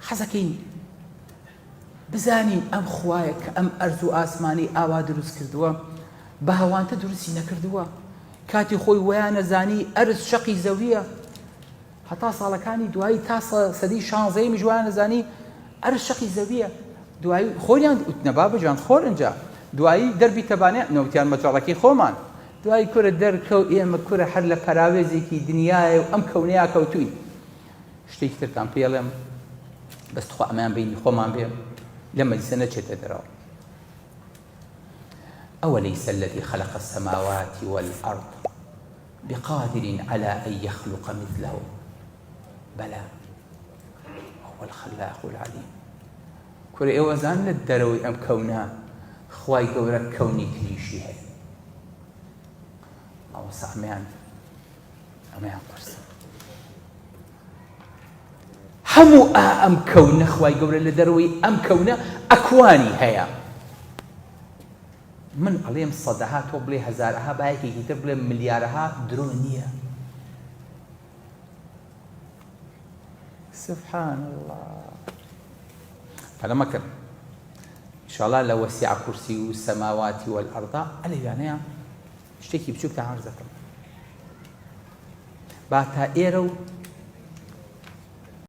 حەزەکەین بزانین ئەم خوایە کە ئەم ئەرز و ئاسمانی ئاوا دروست کردووە بە هەوانتە دروستی نەکردووە. کاتی خۆی وەیان نەزانی ئەرز شەقی زەویە، هەتا ساڵەکانی دوایی تا سەدی 16 میژوان نەزانی ئەرز شەقی زەویە. دوایی خۆیان نەبا بجان خۆر ئەنجا دوایی دەربی تەبانێ نەوتیان مەجاڵەکەی خۆمان دوایی کورە دەرکەوت ئێمە کورە هەر لە پەراوێزێکی دنیاە و ئەم کەونەیە کەوتوین. شتێکی ترتان پێڵێم بەست خوا ئەمەیان بینی خۆمان بێ لە مەجلیسە نەچێتە دەرەوە. أوليس الذي خلق السماوات والأرض بقادر على أن يخلق مثله بلى هو الخلاق العليم. كورە ئێوە زان لە دەرەوەی ئەم کەونە خوای گەورە کەونی تریشی هەیە. ئەوەسا ئەمەیان قرسە هەموو ئەم کەونە خوای گەورە لە دەرەوەی ئەم کەونە ئەکوانی هەیە. من ئەڵێم سەدەها تۆ بڵێ هەزارەها باەکێکی تر بڵێ ملیارەها درۆ نییە. سبحان الله. فلەمەکرد ئینشاءڵڵا لە وەسیع کورسی و سەماواتی وەلئەڕضا ئەلەیانەیە شتێکی بچووکتە عەرزەکەم با تا ئێرە و